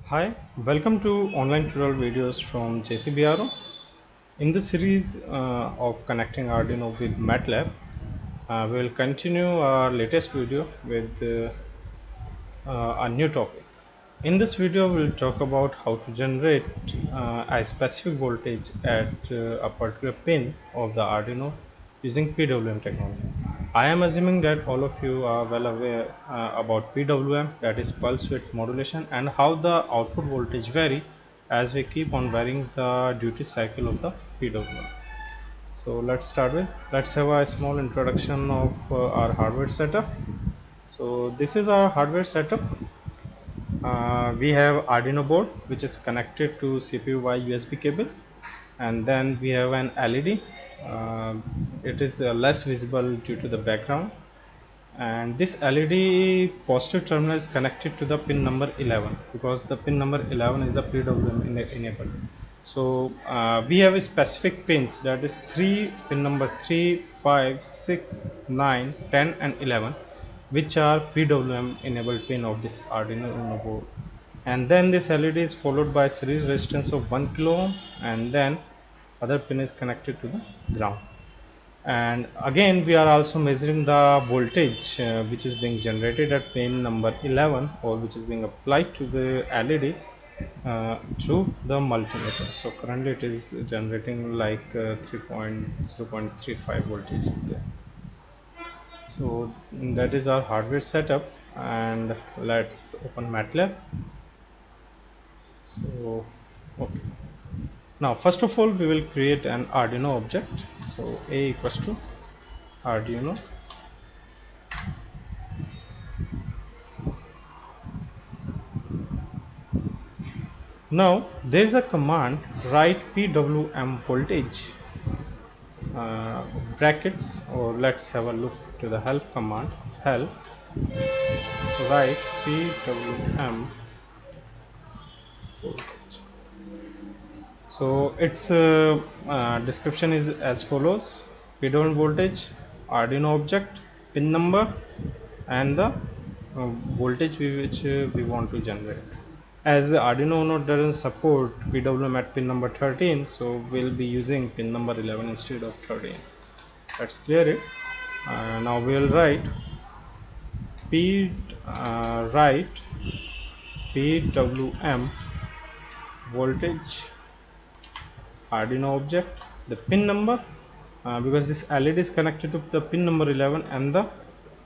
Hi, welcome to online tutorial videos from JCBRO. In this series of connecting Arduino with Matlab, we will continue our latest video with a new topic. In this video, we'll talk about how to generate a specific voltage at a particular pin of the Arduino using PWM technology. I am assuming that all of you are well aware about PWM, that is pulse width modulation, and how the output voltage vary as we keep on varying the duty cycle of the PWM. So let's have a small introduction of our hardware setup. So this is our hardware setup. We have Arduino board which is connected to CPU by USB cable, and then we have an LED. It is less visible due to the background, and this LED positive terminal is connected to the pin number 11 because the pin number 11 is the PWM enabled. So we have a specific pins, that is pin number 3, 5, 6, 9, 10 and 11, which are PWM enabled pin of this Arduino Uno board. And then this LED is followed by series resistance of 1 kilo ohm, and then other pin is connected to the ground. And again we are also measuring the voltage which is being generated at pin number 11, or which is being applied to the LED through the multimeter. So currently it is generating like 0.35 voltage there. So that is our hardware setup, and let's open Matlab. So okay, now first of all we will create an Arduino object. So a equals to Arduino. Now there is a command, write PWM voltage brackets, or let's have a look to the help command. Help, write PWM voltage. So its description is as follows: PWM voltage, Arduino object, pin number, and the voltage which we want to generate. As Arduino Uno doesn't support PWM at pin number 13, so we'll be using pin number 11 instead of 13. Let's clear it. Now we'll write write PWM voltage, Arduino object, the pin number, because this LED is connected to the pin number 11, and the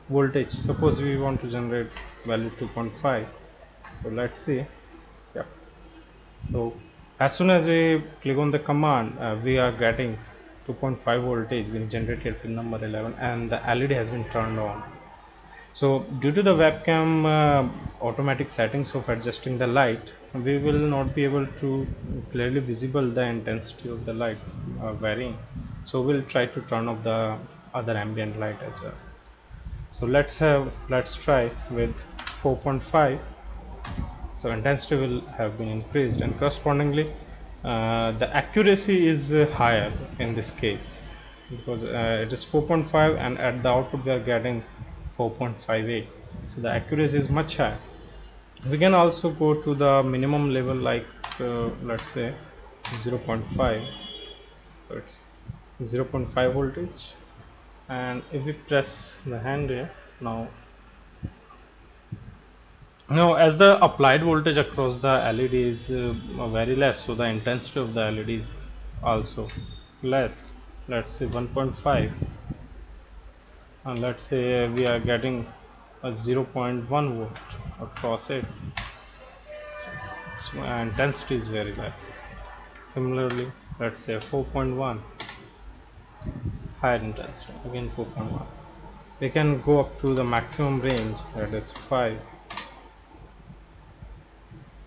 voltage. Suppose we want to generate value 2.5. So let's see. Yeah. So as soon as we click on the command, we are getting 2.5 voltage being generated pin number 11, and the LED has been turned on. So due to the webcam automatic settings of adjusting the light, we will not be able to clearly visible the intensity of the light varying. So we'll try to turn off the other ambient light as well. So let's try with 4.5. So intensity will have been increased, and correspondingly the accuracy is higher in this case, because it is 4.5 and at the output we are getting 4.58. so the accuracy is much higher. We can also go to the minimum level, like let's say 0.5. so it's 0.5 voltage, and if we press the hand here, now as the applied voltage across the LED is very less, so the intensity of the LED is also less. Let's say 1.5, and let's say we are getting a 0.1 volt across it, so intensity is very less. Similarly, let's say 4.1, higher intensity, again 4.1. We can go up to the maximum range, that is 5.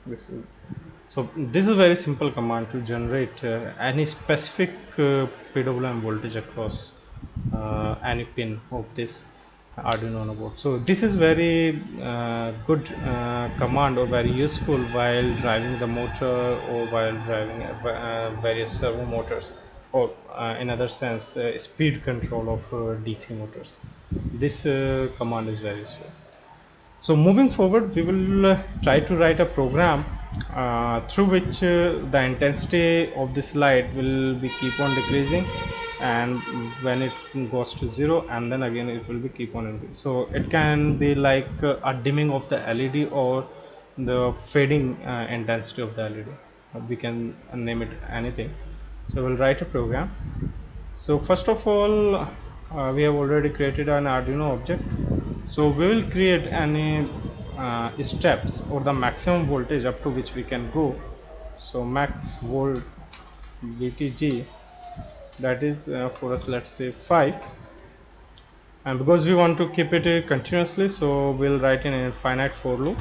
This is very simple command to generate any specific PWM voltage across any pin of this Arduino Uno board. So this is very good command, or very useful while driving the motor, or while driving various servo motors, or in other sense speed control of DC motors. This command is very useful. So moving forward, we will try to write a program through which the intensity of this light will be keep on decreasing, and when it goes to 0, and then again it will be keep on increasing. So it can be like a dimming of the LED or the fading intensity of the LED. We can name it anything. So we'll write a program. So first of all, we have already created an Arduino object. So we will create any steps or the maximum voltage up to which we can go. So max volt VTG, that is for us, let's say 5, and because we want to keep it continuously, so we'll write an infinite for loop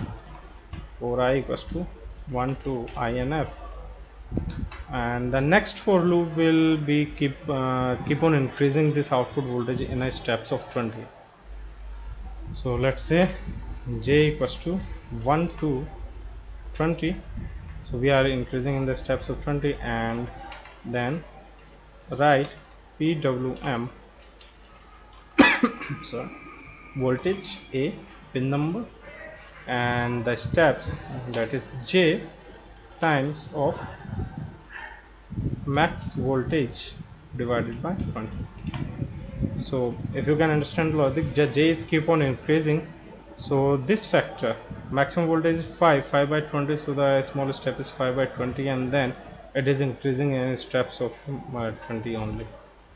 for I equals to 1 to INF, and the next for loop will be keep on increasing this output voltage in a steps of 20. So let's say J equals to 1 to 20. So we are increasing in the steps of 20, and then write PWM, so voltage A, pin number, and the steps, that is J times of max voltage divided by 20. So if you can understand the logic, J is keep on increasing. So this factor, maximum voltage is 5 by 20, so the smallest step is 5 by 20, and then it is increasing in steps of 20 only.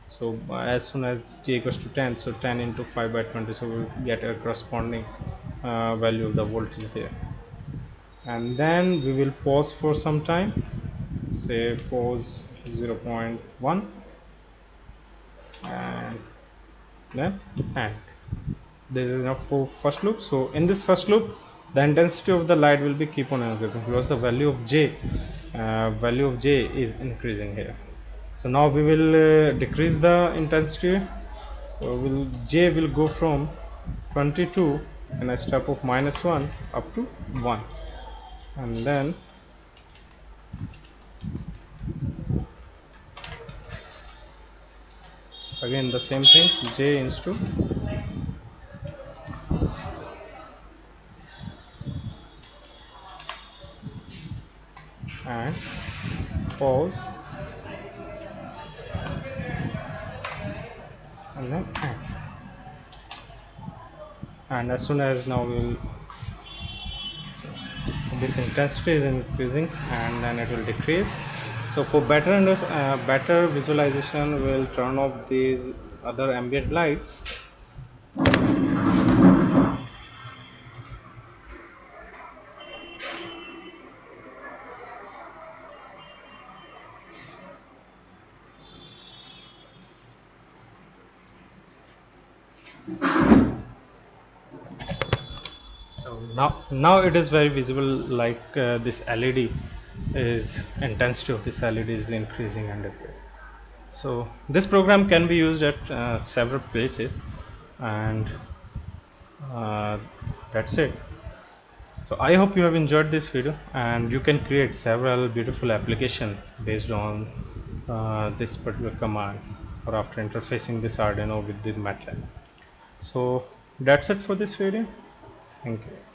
So as soon as J equals to 10, so 10 into 5 by 20, so we'll get a corresponding value of the voltage there. And then we will pause for some time, say pause 0.1, and then and this is enough for first loop. So in this first loop, the intensity of the light will be keep on increasing because the value of J is increasing here. So now we will decrease the intensity. So J will go from 22 in a step of -1 up to 1, and then again the same thing, J is to, and pause, and then and as soon as now we'll, this intensity is increasing and then it will decrease. So for better visualization, we'll turn off these other ambient lights. So now it is very visible, like this LED is, intensity of this LED is increasing and decreasing. So this program can be used at several places, and that's it. So I hope you have enjoyed this video, and you can create several beautiful applications based on this particular command, or after interfacing this Arduino with the Matlab. So that's it for this video. Thank you.